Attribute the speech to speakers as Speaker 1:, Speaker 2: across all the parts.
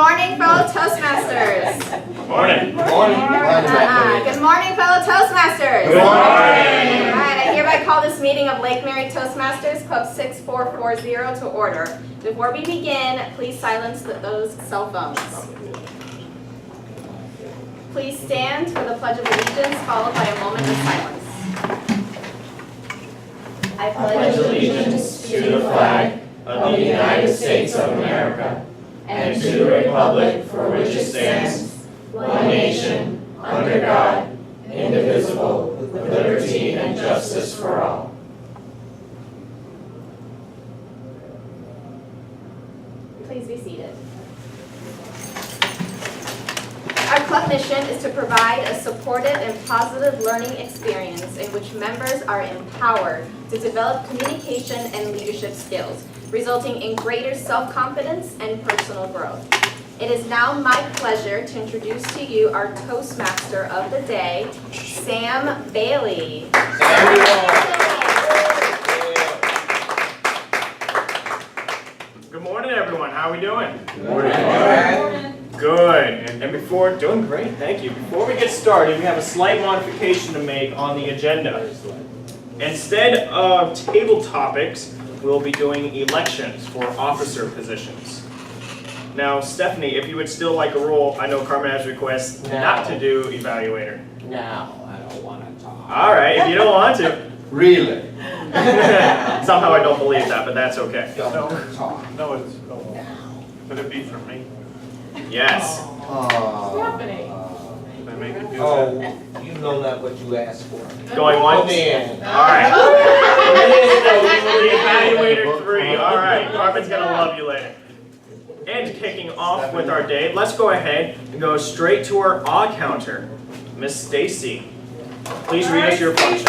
Speaker 1: morning, fellow Toastmasters.
Speaker 2: Morning.
Speaker 1: Good morning, fellow Toastmasters.
Speaker 2: Good morning.
Speaker 1: All right, I hereby call this meeting of Lake Mary Toastmasters Club 6440 to order. Before we begin, please silence those cell phones. Please stand for the Pledge of Allegiance, followed by a moment of silence. I
Speaker 3: pledge allegiance to the flag of the United States of America and to the republic for which it stands, one nation, under God, indivisible, with liberty and justice for all.
Speaker 1: Please be seated. Our club mission is to provide a supportive and positive learning experience in which members are empowered to develop communication and leadership skills, resulting in greater self-confidence and personal growth. It is now my pleasure to introduce to you our Toastmaster of the day, Sam Bailey.
Speaker 2: Good morning, everyone. How are we doing?
Speaker 3: Good morning.
Speaker 2: Good. And before, doing great, thank you. Before we get started, we have a slight modification to make on the agenda. Instead of table topics, we'll be doing elections for officer positions. Now, Stephany, if you would still like a role, I know Carmen has requests not to do Evaluator.
Speaker 3: No, I don't want to talk.
Speaker 2: All right, if you don't want to.
Speaker 3: Really?
Speaker 2: Somehow I don't believe that, but that's okay.
Speaker 3: Don't talk.
Speaker 4: No, it's, could it be from me?
Speaker 2: Yes.
Speaker 4: Did I make it do that?
Speaker 3: Oh, you know not what you asked for.
Speaker 2: Going once?
Speaker 3: Then.
Speaker 2: All right. The Evaluator 3. All right. Carmen's going to love you later. And kicking off with our day, let's go ahead and go straight to our odd counter. Miss Stacy, please read us your functions.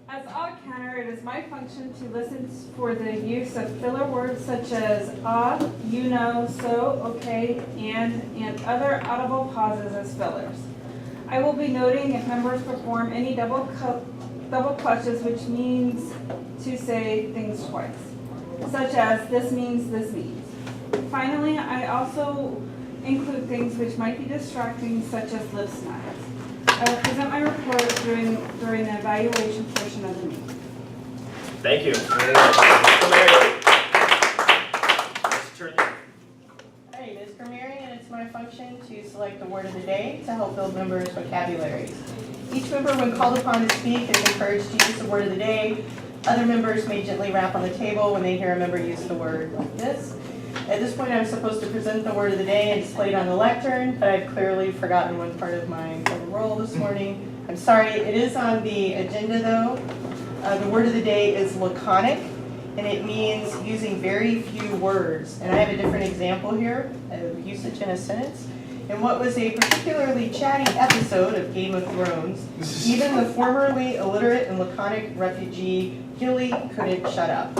Speaker 5: As odd counter, it is my function to listen for the use of filler words such as you know, so, okay, and other audible pauses as fillers. I will be noting if members perform any double clutches, which means to say things twice, such as this means, this means. Finally, I also include things which might be distracting, such as lip smiles. I will present my report during the evaluation portion of the meeting.
Speaker 2: Thank you.
Speaker 6: Hey, it is Mary, and it's my function to select the word of the day to help build members' vocabularies. Each member, when called upon to speak, is encouraged to use the word of the day. Other members may gently rap on the table when they hear a member use the word like this. At this point, I'm supposed to present the word of the day and display it on the lectern, but I've clearly forgotten one part of my role this morning. I'm sorry, it is on the agenda though. The word of the day is laconic, and it means using very few words. And I have a different example here of usage in a sentence. In what was a particularly chatty episode of Game of Thrones, even the formerly illiterate and laconic refugee Gilly couldn't shut up.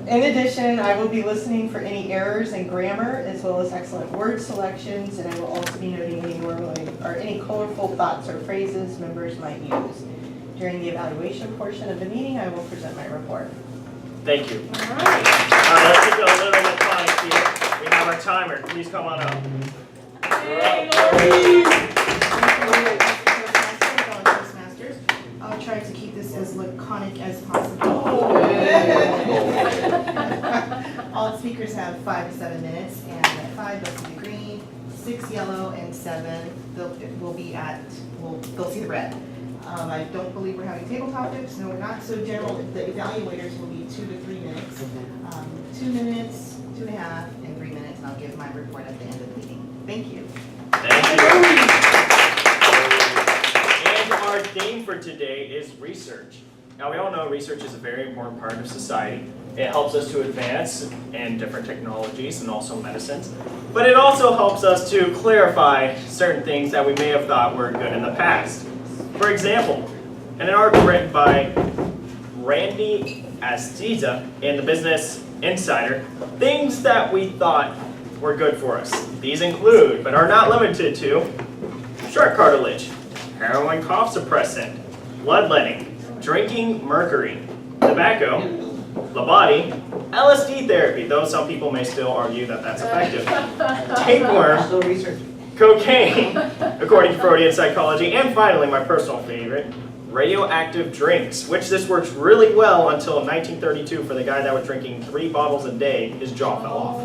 Speaker 6: In addition, I will be listening for any errors in grammar as well as excellent word selections, and I will also be noting any colorful thoughts or phrases members might use. During the evaluation portion of the meeting, I will present my report.
Speaker 2: Thank you. All right, let's take a little bit of time here. We have our timer. Please come on up.
Speaker 7: Toastmasters. I'll try to keep this as laconic as possible. All speakers have 5 to 7 minutes, and at 5 they'll see the green, 6 yellow, and 7 they'll see the red. I don't believe we're having table topics. No, we're not. So general, the evaluators will be 2 to 3 minutes. 2 minutes, 2.5, and 3 minutes, and I'll give my report at the end of the meeting. Thank you.
Speaker 2: Thank you. And our theme for today is research. Now, we all know research is a very important part of society. It helps us to advance in different technologies and also medicines. But it also helps us to clarify certain things that we may have thought were good in the past. For example, in an article written by Randy Astiza in the Business Insider, things that we thought were good for us. These include, but are not limited to, shark cartilage, heroin cough suppressant, bloodletting, drinking mercury, tobacco, the body, LSD therapy, though some people may still argue that that's effective, tapeworm,
Speaker 3: Still researching.
Speaker 2: cocaine, according to Freudian psychology, and finally, my personal favorite, radioactive drinks, which this works really well until 1932 for the guy that was drinking 3 bottles a day, his jaw fell off.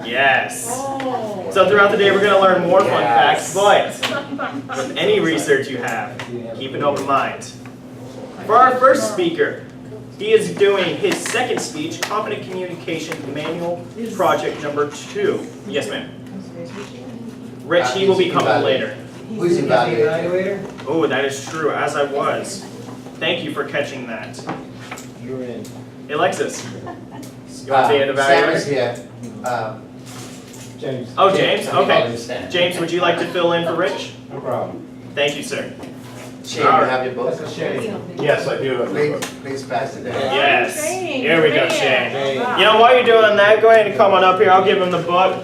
Speaker 2: Yes. So throughout the day, we're going to learn more fun facts, but with any research you have, keep an open mind. For our first speaker, he is doing his second speech, Competent Communication Manual Project number 2. Yes, ma'am. Rich, he will be coming later.
Speaker 3: Who's Evaluator?
Speaker 2: Oh, that is true, as I was. Thank you for catching that.
Speaker 3: You're in.
Speaker 2: Alexis, you want to be an evaluator?
Speaker 3: Sam is here. James.
Speaker 2: Oh, James, okay.
Speaker 3: Sam.
Speaker 2: James, would you like to fill in for Rich?
Speaker 3: No problem.
Speaker 2: Thank you, sir.
Speaker 3: Shayne, you have your book? Shayne.
Speaker 8: Yes, I do.
Speaker 3: Please pass it down.
Speaker 2: Yes.
Speaker 5: Shayne,
Speaker 2: Here we go,
Speaker 5: great.
Speaker 2: Shayne.
Speaker 5: Wow.
Speaker 2: You know, while you're doing that, go ahead and come on up here. I'll give him the book.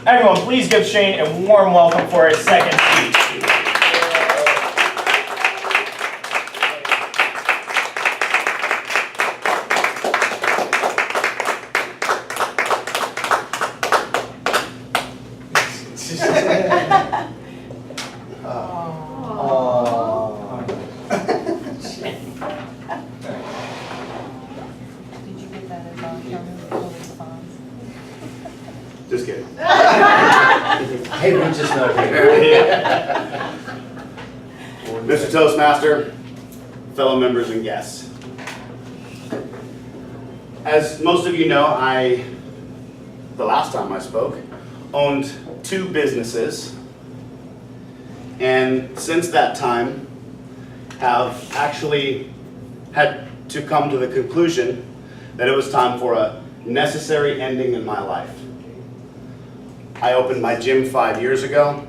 Speaker 2: Everyone, please give Shayne a warm welcome for his second speech.
Speaker 6: Did you get that as full response?
Speaker 8: Just kidding.
Speaker 3: Hey, we're just not here.
Speaker 8: Mr. Toastmaster, fellow members and guests. As most of you know, the last time I spoke, owned 2 businesses, and since that time have actually had to come to the conclusion that it was time for a necessary ending in my life. I opened my gym 5 years ago.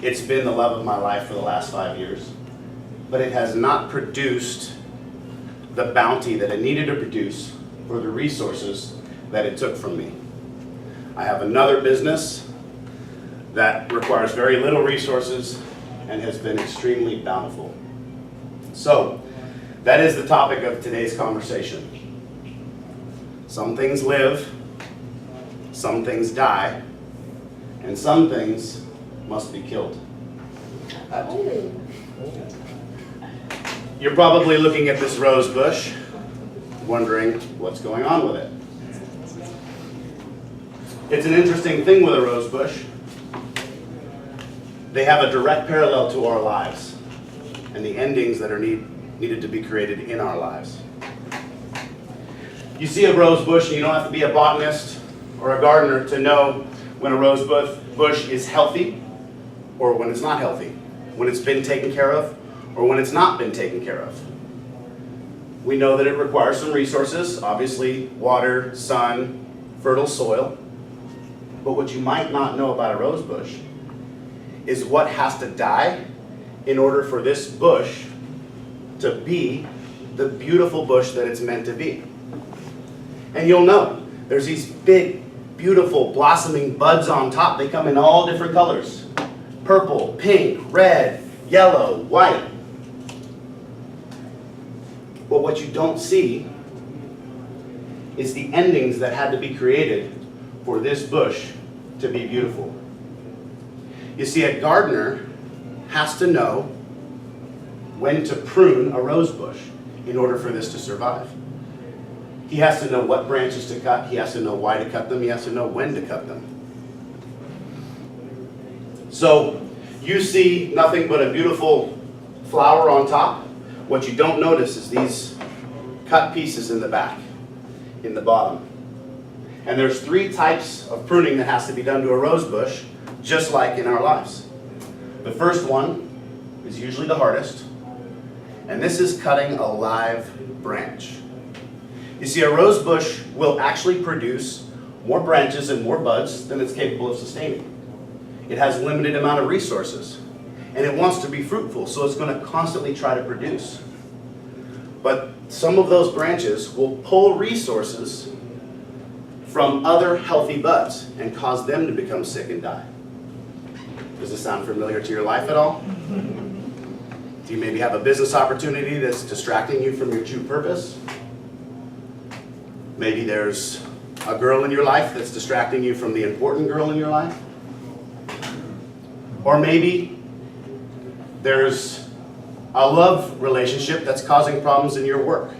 Speaker 8: It's been the love of my life for the last 5 years, but it has not produced the bounty that it needed to produce for the resources that it took from me. I have another business that requires very little resources and has been extremely bountiful. So, that is the topic of today's conversation. Some things live, some things die, and some things must be killed. You're probably looking at this rose bush, wondering what's going on with it. It's an interesting thing with a rose bush. They have a direct parallel to our lives and the endings that are needed to be created in our lives. You see a rose bush and you don't have to be a botanist or a gardener to know when a rose bush is healthy or when it's not healthy, when it's been taken care of or when it's not been taken care of. We know that it requires some resources, obviously water, sun, fertile soil. But what you might not know about a rose bush is what has to die in order for this bush to be the beautiful bush that it's meant to be. And you'll know, there's these big, beautiful, blossoming buds on top. They come in all different colors. Purple, pink, red, yellow, white. But what you don't see is the endings that had to be created for this bush to be beautiful. You see, a gardener has to know when to prune a rose bush in order for this to survive. He has to know what branches to cut, he has to know why to cut them, he has to know when to cut them. So, you see nothing but a beautiful flower on top. What you don't notice is these cut pieces in the back, in the bottom. And there's 3 types of pruning that has to be done to a rose bush, just like in our lives. The first one is usually the hardest, and this is cutting a live branch. You see, a rose bush will actually produce more branches and more buds than it's capable of sustaining. It has a limited amount of resources, and it wants to be fruitful, so it's going to constantly try to produce. But some of those branches will pull resources from other healthy buds and cause them to become sick and die. Does this sound familiar to your life at all? Do you maybe have a business opportunity that's distracting you from your true purpose? Maybe there's a girl in your life that's distracting you from the important girl in your life. Or maybe there's a love relationship that's causing problems in your work.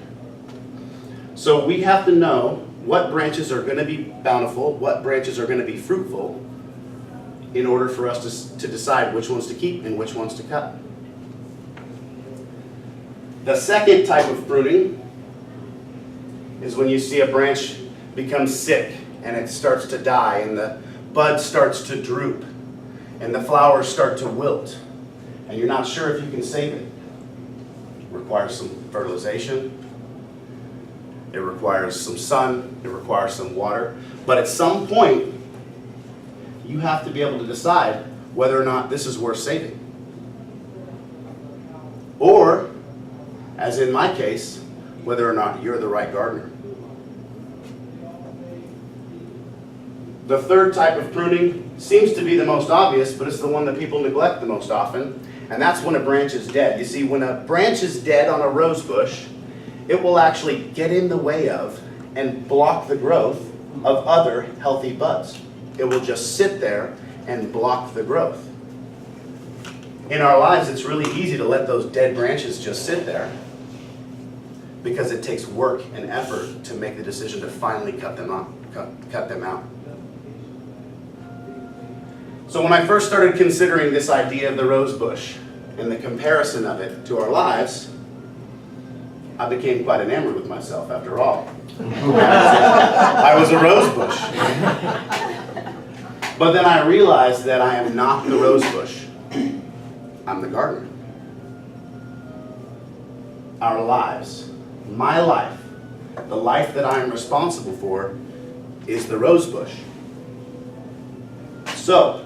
Speaker 8: So we have to know what branches are going to be bountiful, what branches are going to be fruitful, in order for us to decide which ones to keep and which ones to cut. The second type of pruning is when you see a branch become sick and it starts to die and the bud starts to droop and the flowers start to wilt and you're not sure if you can save it. It requires some fertilization, it requires some sun, it requires some water, but at some point you have to be able to decide whether or not this is worth saving. Or, as in my case, whether or not you're the right gardener. The third type of pruning seems to be the most obvious, but it's the one that people neglect the most often, and that's when a branch is dead. You see, when a branch is dead on a rose bush, it will actually get in the way of and block the growth of other healthy buds. It will just sit there and block the growth. In our lives, it's really easy to let those dead branches just sit there because it takes work and effort to make the decision to finally cut them out. So when I first started considering this idea of the rose bush and the comparison of it to our lives, I became quite enamored with myself after all. I was a rose bush. But then I realized that I am not the rose bush. I'm the gardener. Our lives, my life, the life that I am responsible for, is the rose bush. So,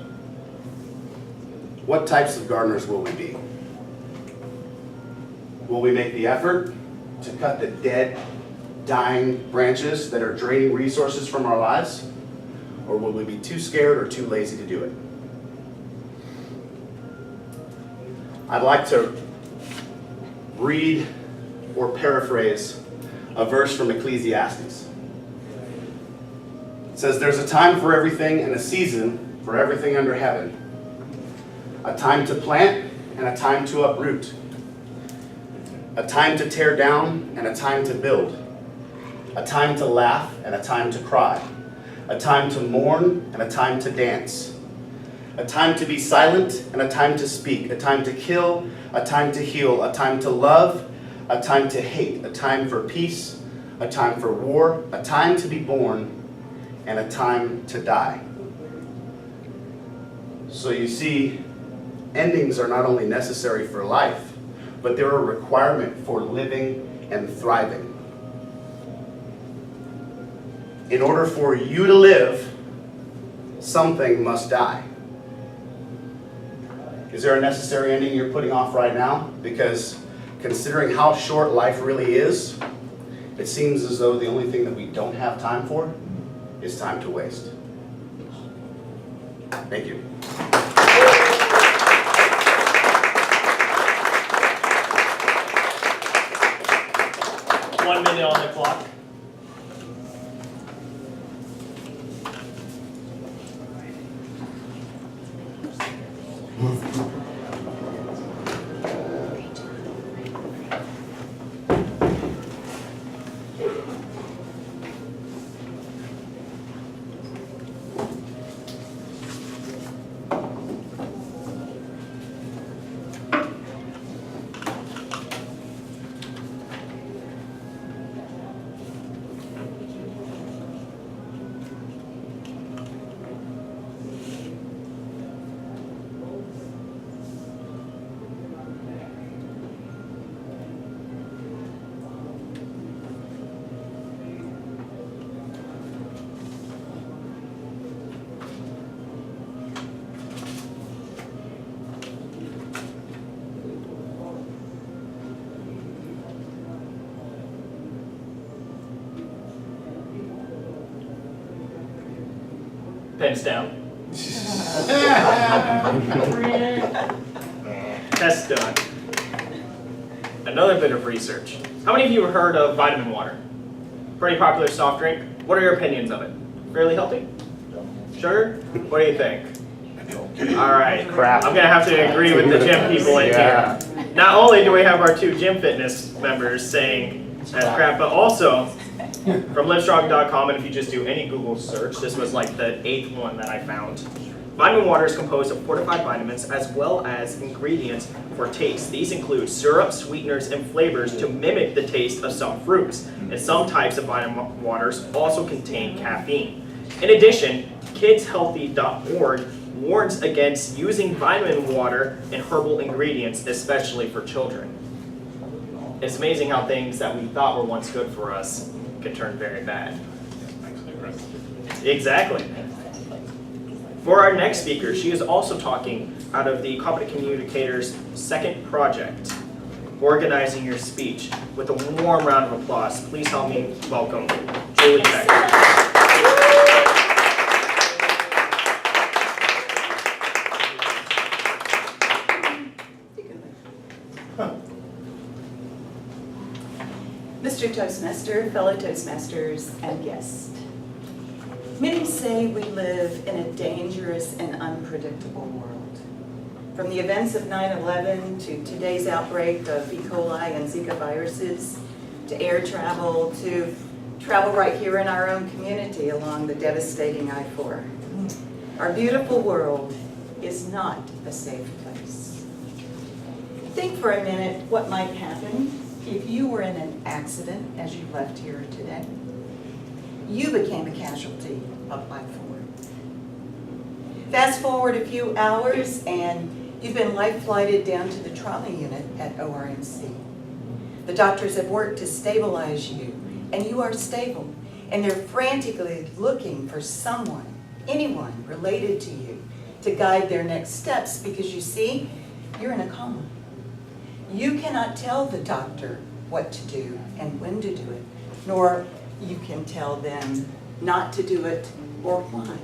Speaker 8: what types of gardeners will we be? Will we make the effort to cut the dead, dying branches that are draining resources from our lives? Or will we be too scared or too lazy to do it? I'd like to read or paraphrase a verse from Ecclesiastes. It says, "There's a time for everything and a season for everything under heaven. A time to plant and a time to uproot. A time to tear down and a time to build. A time to laugh and a time to cry. A time to mourn and a time to dance. A time to be silent and a time to speak. A time to kill, a time to heal. A time to love, a time to hate. A time for peace, a time for war. A time to be born and a time to die." So you see, endings are not only necessary for life, but they're a requirement for living and thriving. In order for you to live, something must die. Is there a necessary ending you're putting off right now? Because considering how short life really is, it seems as though the only thing that we don't have time for is time to waste. Thank you.
Speaker 2: 1 minute on the clock. Pens down. Test done. another bit of research. How many of you have heard of vitamin water? Pretty popular soft drink. What are your opinions of it? Fairly healthy? Sure? What do you think? All right.
Speaker 8: Crap.
Speaker 2: I'm going to have to agree with the gym people in here. Not only do we have our 2 gym fitness members saying that's crap, but also from Livestrong.com, and if you just do any Google search, this was like the 8th one that I found. Vitamin water is composed of fortified vitamins as well as ingredients for taste. These include syrups, sweeteners, and flavors to mimic the taste of some fruits. And some types of vitamin waters also contain caffeine. In addition, kidshealthy.org warns against using vitamin water and herbal ingredients, especially for children. It's amazing how things that we thought were once good for us can turn very bad. Exactly. For our next speaker, she is also talking out of the Competent Communicator's second project, Organizing Your Speech. With a warm round of applause, please help me welcome Julie Becker.
Speaker 3: Mr. Toastmaster, fellow Toastmasters, and guests. Many say we live in a dangerous and unpredictable world. From the events of 9/11 to today's outbreak of E. coli and Zika viruses, to air travel, to travel right here in our own community along the devastating I-4. Our beautiful world is not a safe place. Think for a minute what might happen if you were in an accident as you left here today. You became a casualty of I-4. Fast forward a few hours and you've been life flighted down to the trauma unit at ORMC. The doctors have worked to stabilize you and you are stable, and they're frantically looking for someone, anyone related to you, to guide their next steps because you see, you're in a coma. You cannot tell the doctor what to do and when to do it, nor you can tell them not to do it or why.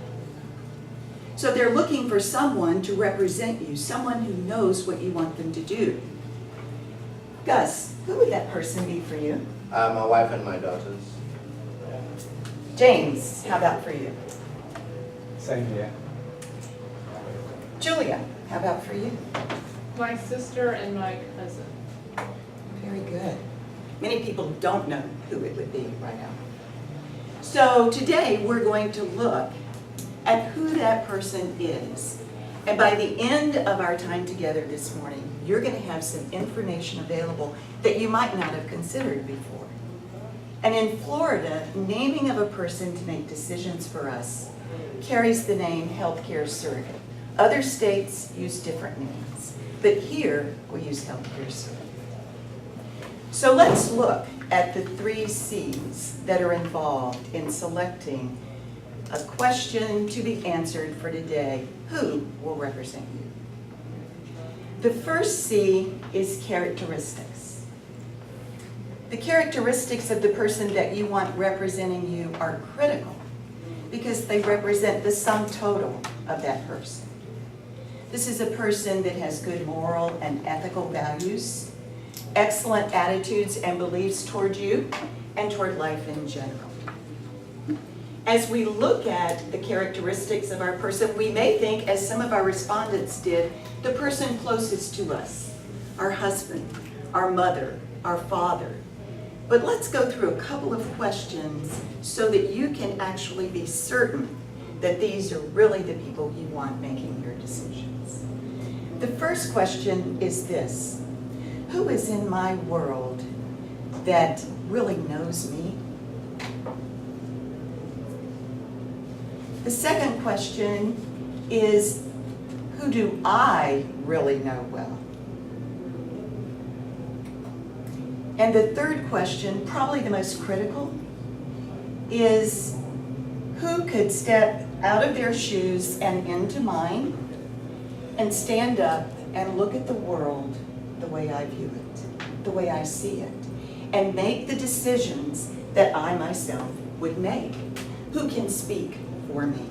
Speaker 3: So they're looking for someone to represent you, someone who knows what you want them to do. Gus, who would that person be for you?
Speaker 9: My wife and my daughters.
Speaker 3: James, how about for you?
Speaker 10: Same here.
Speaker 3: Julia, how about for you?
Speaker 4: My sister and my cousin.
Speaker 3: Very good. Many people don't know who it would be right now. So today we're going to look at who that person is. And by the end of our time together this morning, you're going to have some information available that you might not have considered before. And in Florida, naming of a person to make decisions for us carries the name healthcare surrogate. Other states use different names, but here we use healthcare surrogate. So let's look at the 3 C's that are involved in selecting a question to be answered for today. Who will represent you? The first C is characteristics. The characteristics of the person that you want representing you are critical because they represent the sum total of that person. This is a person that has good moral and ethical values, excellent attitudes and beliefs toward you and toward life in general. As we look at the characteristics of our person, we may think, as some of our respondents did, the person closest to us, our husband, our mother, our father. But let's go through a couple of questions so that you can actually be certain that these are really the people you want making your decisions. The first question is this: who is in my world that really knows me? The second question is, who do I really know well? And the third question, probably the most critical, is who could step out of their shoes and into mine and stand up and look at the world the way I view it, the way I see it, and make the decisions that I myself would make? Who can speak for me?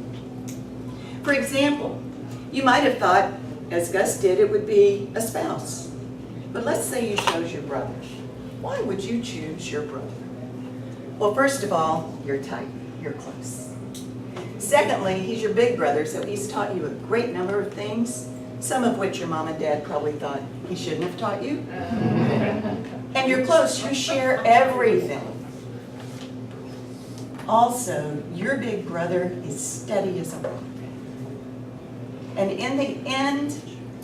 Speaker 3: For example, you might have thought, as Gus did, it would be a spouse. But let's say you chose your brother. Why would you choose your brother? Well, first of all, you're tight, you're close. Secondly, he's your big brother, so he's taught you a great number of things, some of which your mom and dad probably thought he shouldn't have taught you. And you're close, you share everything. Also, your big brother is steady as a rock. And in the end,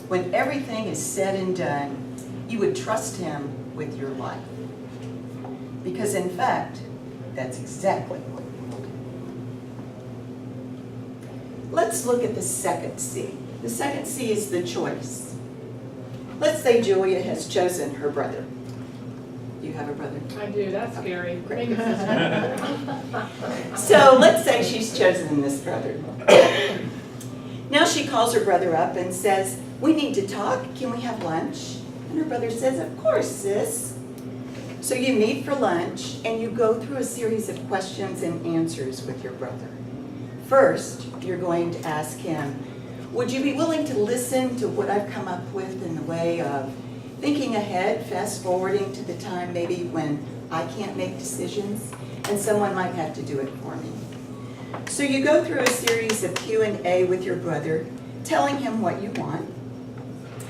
Speaker 3: when everything is said and done, you would trust him with your life. Because in fact, that's exactly what you will do. Let's look at the second C. The second C is the choice. Let's say Julia has chosen her brother. Do you have a brother?
Speaker 4: I do, that's scary.
Speaker 3: Great.
Speaker 4: Maybe sister.
Speaker 3: So let's say she's chosen this brother. Now she calls her brother up and says, we need to talk, can we have lunch? And her brother says, of course, sis. So you meet for lunch and you go through a series of questions and answers with your brother. First, you're going to ask him, would you be willing to listen to what I've come up with in the way of thinking ahead, fast forwarding to the time maybe when I can't make decisions and someone might have to do it for me. So you go through a series of Q&A with your brother, telling him what you want,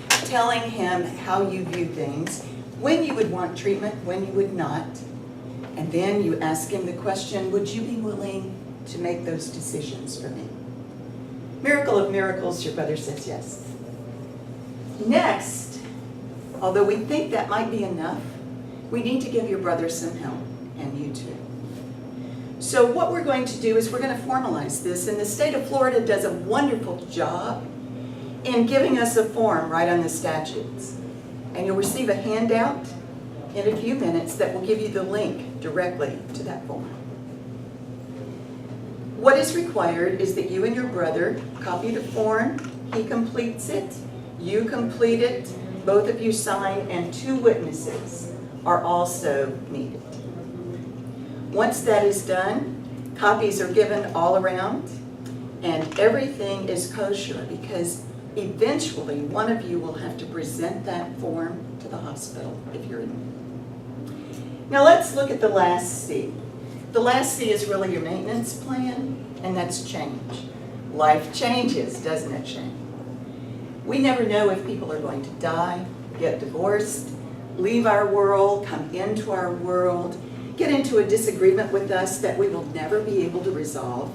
Speaker 3: telling him how you view things, when you would want treatment, when you would not, and then you ask him the question, would you be willing to make those decisions for me? Miracle of miracles, your brother says yes. Next, although we think that might be enough, we need to give your brother some help, and you too. So what we're going to do is we're going to formalize this, and the state of Florida does a wonderful job in giving us a form right on the statutes. And you'll receive a handout in a few minutes that will give you the link directly to that form. What is required is that you and your brother copy the form, he completes it, you complete it, both of you sign, and 2 witnesses are also needed. Once that is done, copies are given all around, and everything is kosher because eventually one of you will have to present that form to the hospital if you're in need. Now let's look at the last C. The last C is really your maintenance plan, and that's change. Life changes, doesn't it, Shayne? We never know if people are going to die, get divorced, leave our world, come into our world, get into a disagreement with us that we will never be able to resolve.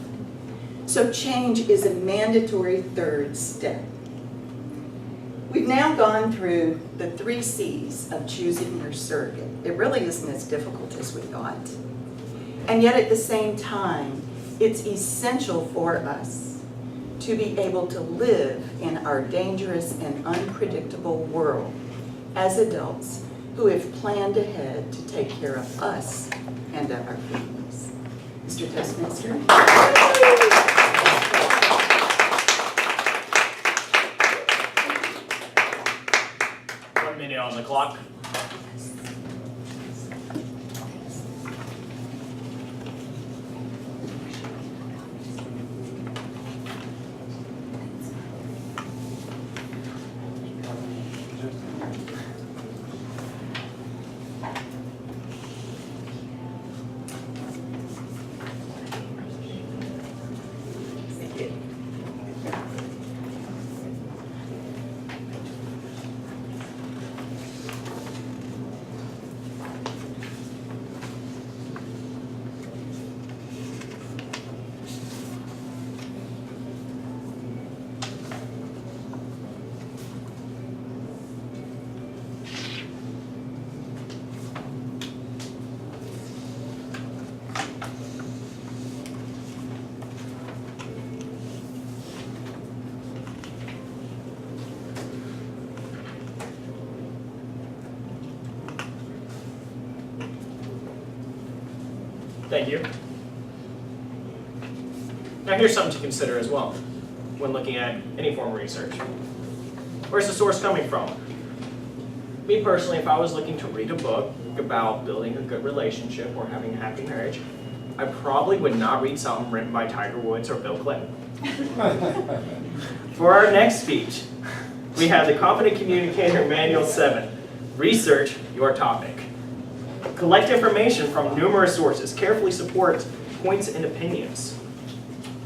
Speaker 3: So change is a mandatory 3rd step. We've now gone through the 3 C's of choosing your surrogate. It really isn't as difficult as we thought. And yet at the same time, it's essential for us to be able to live in our dangerous and unpredictable world as adults who have planned ahead to take care of us and of our families. Mr. Toastmaster.
Speaker 2: 1 minute on the clock. Thank you. Now here's something to consider as well when looking at any form of research. Where's the source coming from? Me personally, if I was looking to read a book about building a good relationship or having a happy marriage, I probably would not read something written by Tiger Woods or Bill Clinton. For our next speech, we have the Competent Communicator Manual 7, Research your topic. Collect information from numerous sources. Carefully support points and opinions.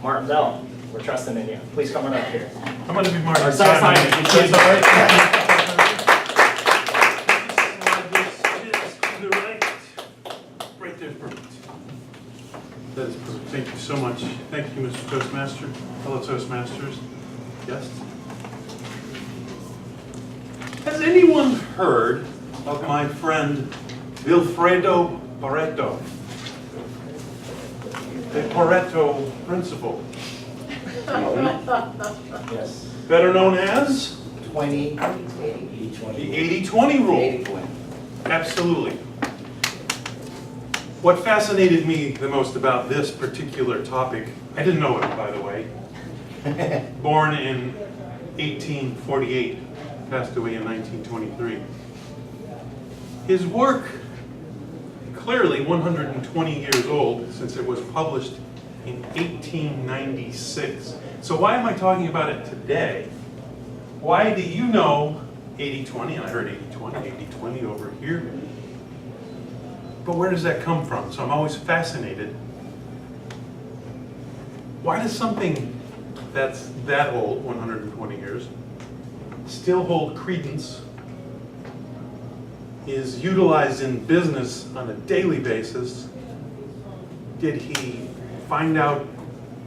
Speaker 2: Martin Bell, we're trusting in you. Please come on up here.
Speaker 11: I'm going to be Marty.
Speaker 2: Or sorry, Simon.
Speaker 11: That's all right. Right there's perfect. That is perfect. Thank you so much. Thank you, Mr. Toastmaster. Fellow Toastmasters. Guests. Has anyone heard of my friend Vilfredo Pareto? The Pareto principle.
Speaker 10: Yes.
Speaker 11: Better known as
Speaker 10: 20, 80, 20.
Speaker 11: the 80-20 rule. Absolutely. What fascinated me the most about this particular topic, I didn't know it, by the way. Born in 1848, passed away in 1923. His work, clearly 120 years old, since it was published in 1896. So why am I talking about it today? Why do you know 80-20? I heard 80-20, 80-20 over here. But where does that come from? So I'm always fascinated. Why does something that's that old, 120 years, still hold credence, is utilized in business on a daily basis? Did he find out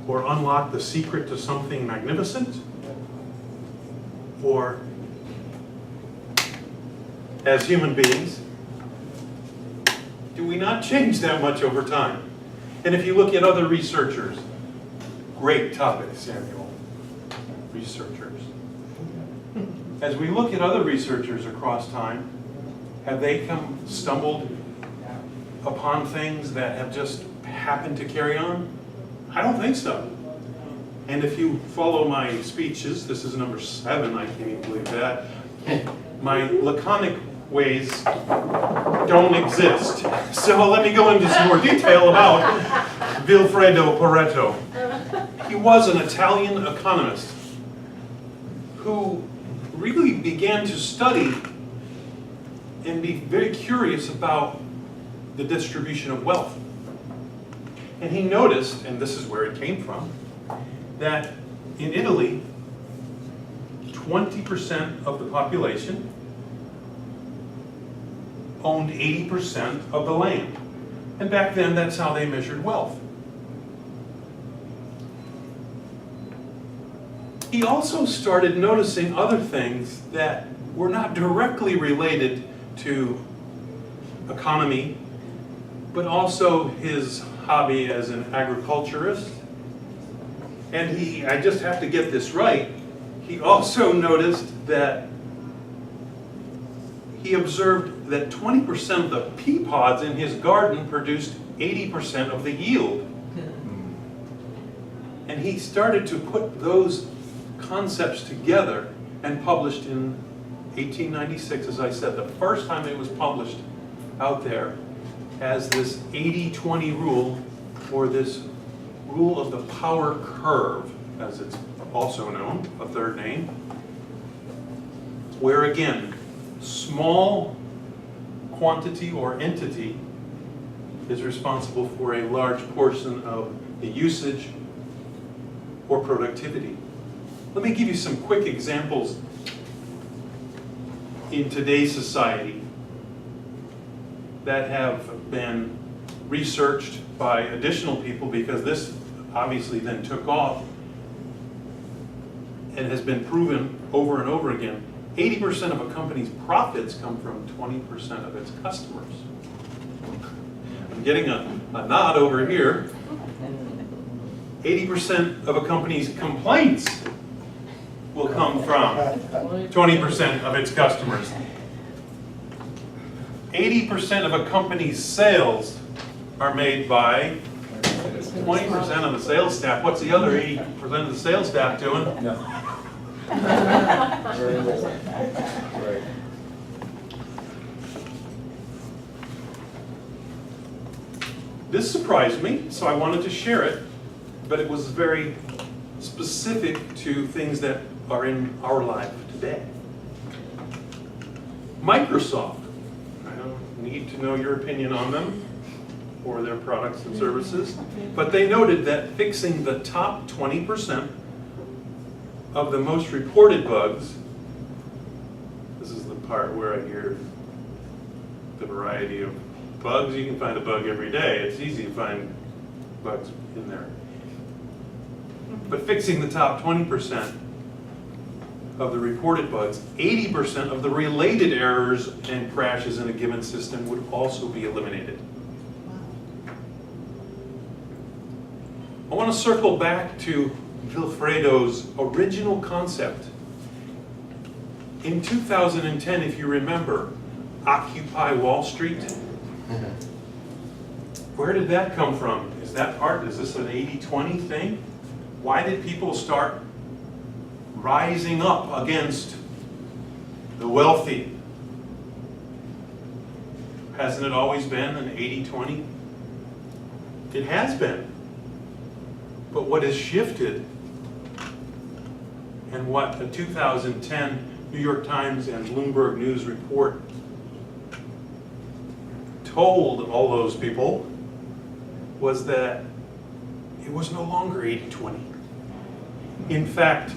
Speaker 11: or unlock the secret to something magnificent? Or, as human beings, do we not change that much over time? And if you look at other researchers, great topic, Samuel, researchers. As we look at other researchers across time, have they stumbled upon things that have just happened to carry on? I don't think so. And if you follow my speeches, this is number 7, I can't even believe that, my laconic ways don't exist. So let me go into some more detail about Vilfredo Pareto. He was an Italian economist who really began to study and be very curious about the distribution of wealth. And he noticed, and this is where it came from, that in Italy, 20% of the population owned 80% of the land. And back then, that's how they measured wealth. He also started noticing other things that were not directly related to economy, but also his hobby as an agriculturist. And I just have to get this right, he also noticed that he observed that 20% of the pea pods in his garden produced 80% of the yield. And he started to put those concepts together and published in 1896, as I said, the first time it was published out there as this 80-20 rule, or this rule of the power curve, as it's also known, a third name, where again, small quantity or entity is responsible for a large portion of the usage or productivity. Let me give you some quick examples in today's society that have been researched by additional people, because this obviously then took off and has been proven over and over again. 80% of a company's profits come from 20% of its customers. I'm getting a nod over here. 80% of a company's complaints will come from 20% of its customers. 80% of a company's sales are made by 20% of the sales staff. What's the other 80% of the sales staff doing?
Speaker 10: No. Right.
Speaker 11: This surprised me, so I wanted to share it, but it was very specific to things that are in our life today. Microsoft need to know your opinion on them or their products and services. But they noted that fixing the top 20% of the most reported bugs, this is the part where I hear the variety of bugs. You can find a bug every day. It's easy to find bugs in there. But fixing the top 20% of the reported bugs, 80% of the related errors and crashes in a given system would also be eliminated. I want to circle back to Vilfredo's original concept. In 2010, if you remember, Occupy Wall Street. Where did that come from? Is this an 80-20 thing? Why did people start rising up against the wealthy? Hasn't it always been an 80-20? It has been. But what has shifted, and what a 2010 New York Times and Bloomberg News report told all those people, was that it was no longer 80-20. In fact,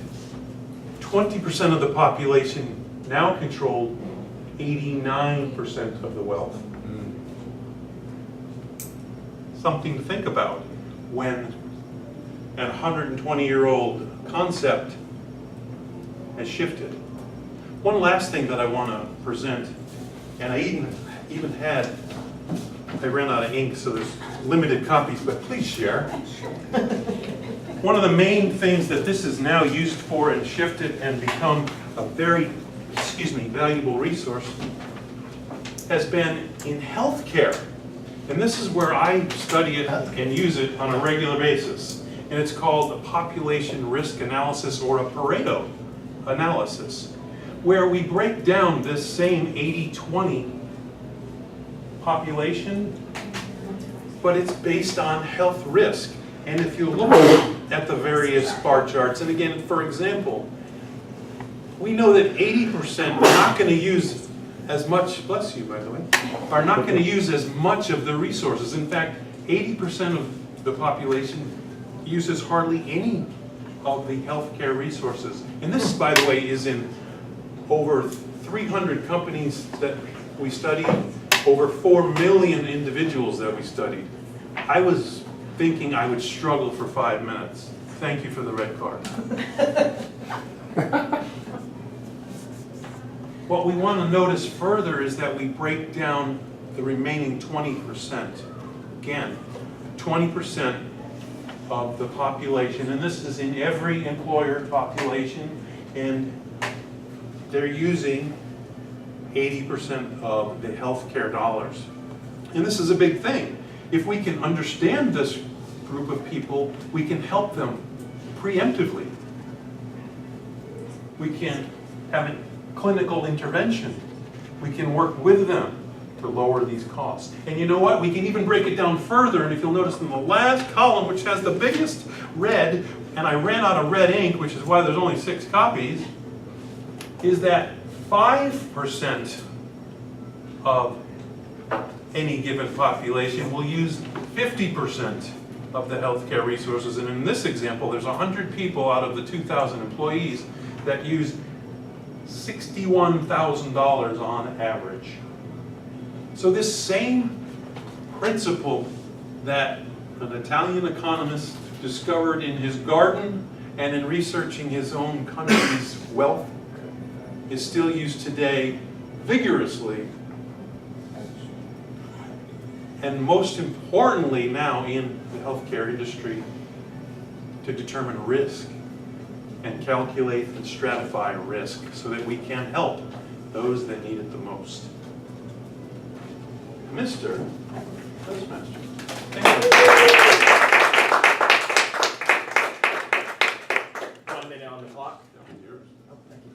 Speaker 11: 20% of the population now controlled 89% of the wealth. Something to think about when an 120-year-old concept has shifted. One last thing that I want to present, and I ran out of ink, so there's limited copies, but please share. One of the main things that this is now used for and shifted and become a very, valuable resource has been in healthcare. And this is where I study it and use it on a regular basis. And it's called a population risk analysis, or a Pareto analysis, where we break down this same 80-20 population, but it's based on health risk. And if you look at the various bar charts, and again, for example, we know that 80% are not going to use as much, bless you by the way, are not going to use as much of the resources. In fact, 80% of the population uses hardly any of the healthcare resources. And this, by the way, is in over 300 companies that we studied, over 4 million individuals that we studied. I was thinking I would struggle for 5 minutes. Thank you for the red card. What we want to notice further is that we break down the remaining 20%. Again, 20% of the population, and this is in every employer population, and they're using 80% of the healthcare dollars. And this is a big thing. If we can understand this group of people, we can help them preemptively. We can have a clinical intervention. We can work with them to lower these costs. And you know what? We can even break it down further, and if you'll notice in the last column, which has the biggest red, and I ran out of red ink, which is why there's only 6 copies, is that 5% of any given population will use 50% of the healthcare resources. And in this example, there's 100 people out of the 2,000 employees that use $61,000 on average. So this same principle that an Italian economist discovered in his garden and in researching his own country's wealth is still used today vigorously, and most importantly now in the healthcare industry, to determine risk and calculate and stratify risk so that we can help those that need it the most. Mr. Toastmaster. Thank you.
Speaker 2: 1 minute on the clock.
Speaker 11: Yours.
Speaker 2: Oh, thank you.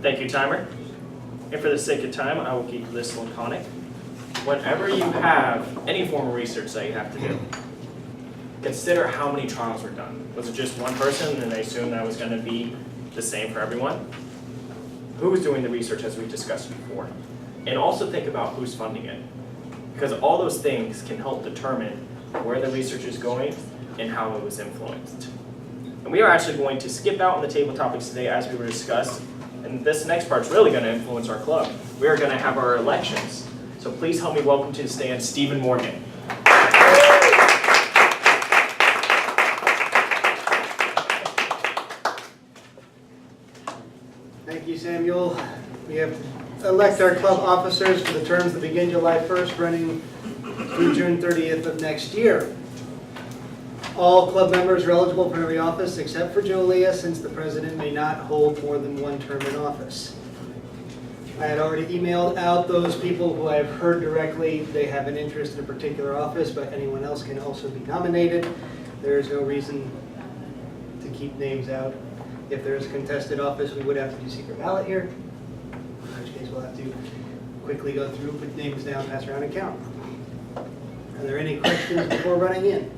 Speaker 2: Thank you, timer. And for the sake of time, I will keep this laconic. Whenever you have any form of research that you have to do, consider how many trials were done. Was it just one person and they assumed that was going to be the same for everyone? Who was doing the research as we discussed before? And also think about who's funding it. Because all those things can help determine where the research is going and how it was influenced. And we are actually going to skip out on the table topics today as we were discussed. And this next part is really going to influence our club. We are going to have our elections. So please help me welcome to the stand Stephen Morgan.
Speaker 12: Thank you, Samuel. We have to elect our club officers for the terms that begin July 1st, running through June 30th of next year. All club members are eligible for every office except for Julia, since the president may not hold more than one term in office. I had already emailed out those people who I've heard directly they have an interest in a particular office, but anyone else can also be nominated. There is no reason to keep names out. If there is a contested office, we would have to do secret ballot here, in which case we'll have to quickly go through, put names down, pass around, and count. Are there any questions before running in?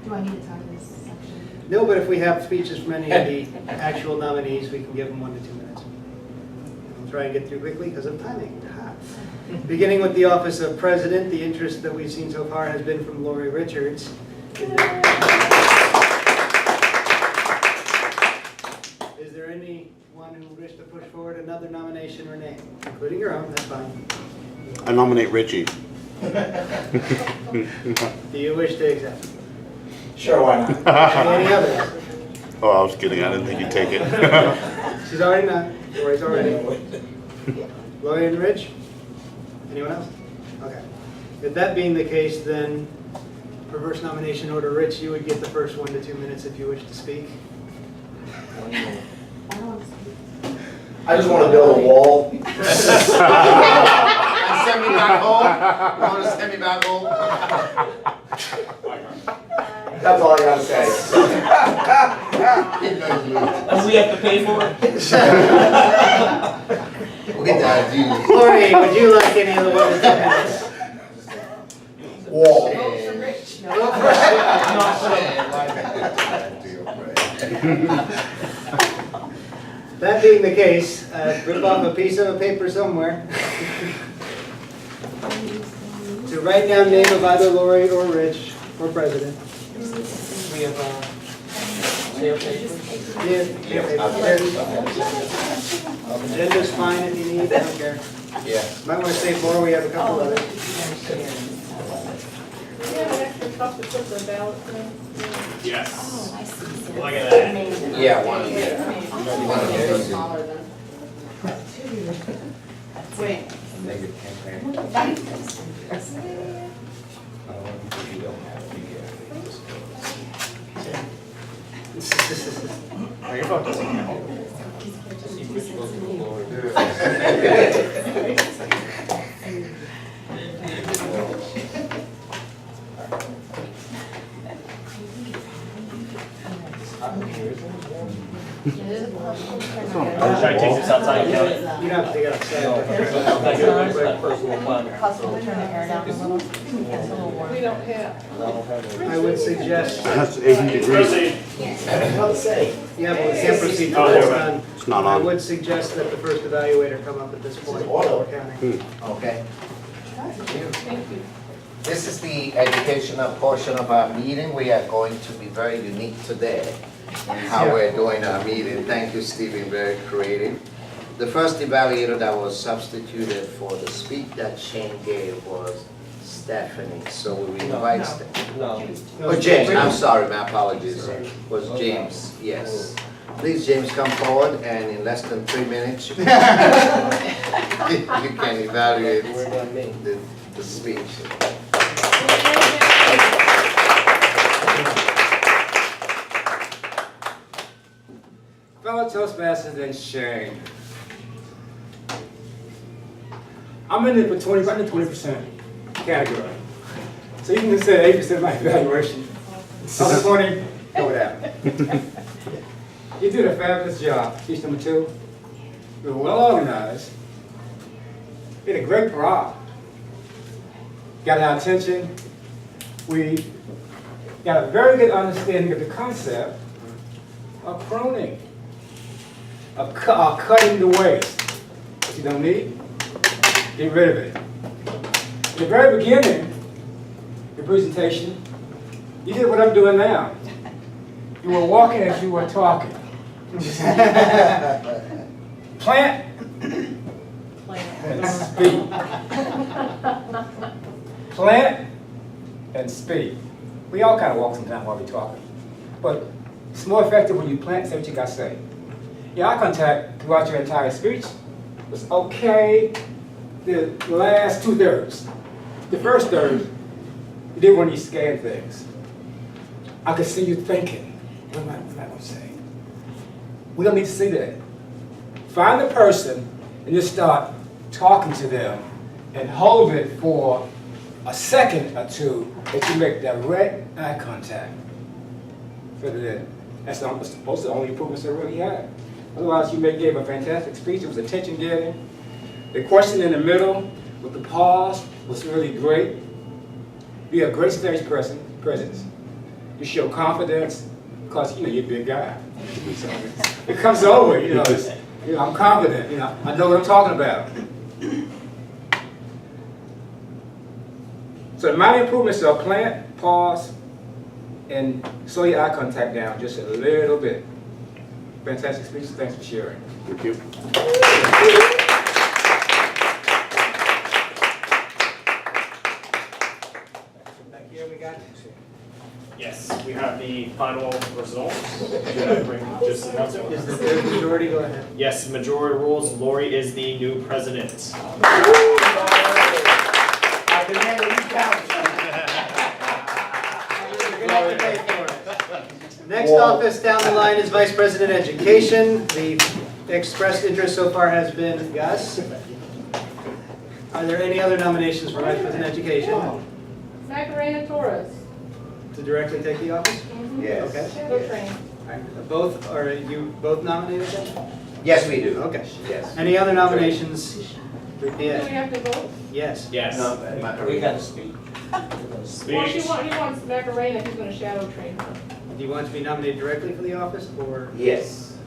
Speaker 7: Do I need to time this section?
Speaker 12: No, but if we have speeches from any of the actual nominees, we can give them 1 to 2 minutes. We'll try and get through quickly because of timing. Beginning with the office of president, the interest that we've seen so far has been from Lori Richards. Is there anyone who wishes to push forward another nomination or name, including your own? That's fine.
Speaker 8: I nominate Richie.
Speaker 12: Do you wish to accept?
Speaker 10: Sure, why not?
Speaker 12: Any others?
Speaker 8: Oh, I was kidding. I didn't think you'd take it.
Speaker 12: She's already not. Lori's already. Lori and Rich? Anyone else? Okay. With that being the case, then, reverse nomination order. Rich, you would get the first 1 to 2 minutes if you wish to speak.
Speaker 9: I just want to build a wall. And send me back home. You want to send me back home? That's all I gotta say.
Speaker 10: And we have to pay for it?
Speaker 9: Look at that dude.
Speaker 12: Lori, would you like any of the 1 to 2 minutes?
Speaker 9: Wall.
Speaker 12: That being the case, rip off a piece of paper somewhere to write down name of either Lori or Rich for president.
Speaker 10: We have, sale paper?
Speaker 12: Agenda's fine if you need, I don't care.
Speaker 9: Yeah.
Speaker 12: Might want to save more, we have a couple others.
Speaker 4: Do you have an extra cup to put the ballot in?
Speaker 2: Yes. Look at that.
Speaker 9: Yeah, one of them.
Speaker 4: Wait.
Speaker 2: Oh, your vote doesn't count. Should I take this outside and count it?
Speaker 12: You don't have to take it outside.
Speaker 6: Possible to turn the air down a little? It's a little warm.
Speaker 4: We don't have.
Speaker 12: I would suggest,
Speaker 8: That's 80 degrees.
Speaker 2: Proceed.
Speaker 12: yeah, but we can't proceed
Speaker 2: Oh,
Speaker 12: till it's
Speaker 2: never
Speaker 12: done.
Speaker 8: It's not
Speaker 12: I
Speaker 8: on.
Speaker 12: would suggest that the first evaluator come up at this point while we're counting.
Speaker 9: Okay.
Speaker 4: Thank you.
Speaker 9: This is the educational portion of our meeting. We are going to be very unique today in how we're doing our meeting. Thank you, Stephen, very creative. The first evaluator that was substituted for the speech that Shayne gave was Stephany. So we invite Stephany.
Speaker 10: No.
Speaker 9: Oh, James, I'm sorry, my apologies. Was James, yes. Please, James, come forward, and in less than 3 minutes, you can evaluate the speech.
Speaker 13: Fellow Toastmasters and Shayne. I'm in the 20% category. So you can consider 80% of my evaluation. Other 20, go down. You did a fabulous job. Speech number 2, we were well organized, we had a great parade. Got our attention. We got a very good understanding of the concept of pruning, of cutting the waste. What you don't need, get rid of it. At the very beginning, the presentation, you did what I'm doing now. You were walking as you were talking. Plant and speak. Plant and speak. We all kind of walk sometimes while we're talking. But it's more effective when you plant and say what you got to say. Your eye contact throughout your entire speech was okay. The last 2/3. The first third, you did one of these scan things. I could see you thinking, what am I going to say? We don't need to see that. Find the person and just start talking to them and hold it for a second or two that you make direct eye contact. Fit it in. That's most of the only improvements I really had. Otherwise, you gave a fantastic speech. It was attention getting. The question in the middle with the pause was really great. You have great stage presence. You show confidence because you're a big guy. So it comes over. I'm confident. I know what I'm talking about. So the minor improvements are plant, pause, and slow your eye contact down just a little bit. Fantastic speech. Thanks for sharing.
Speaker 8: Thank you.
Speaker 12: Back here we got.
Speaker 2: Yes, we have the final results. Just announce it.
Speaker 12: Is the majority, go ahead.
Speaker 2: Yes, majority rules. Lori is the new president.
Speaker 3: I demand a recount.
Speaker 12: Next office down the line is Vice President Education. The expressed interest so far has been Gus. Are there any other nominations for Vice President Education?
Speaker 4: Macarena Torres.
Speaker 12: To directly take the office?
Speaker 9: Yes.
Speaker 12: Okay.
Speaker 4: Go train.
Speaker 12: Are you both nominated then?
Speaker 9: Yes, we do.
Speaker 12: Okay.
Speaker 9: Yes.
Speaker 12: Any other nominations?
Speaker 4: Do we have to vote?
Speaker 12: Yes.
Speaker 2: Yes.
Speaker 10: We got to speak.
Speaker 4: Well,
Speaker 2: Speech.
Speaker 4: he wants Macarena, he's gonna shadow train her.
Speaker 12: Do you want to be nominated directly for the office or?
Speaker 9: Yes.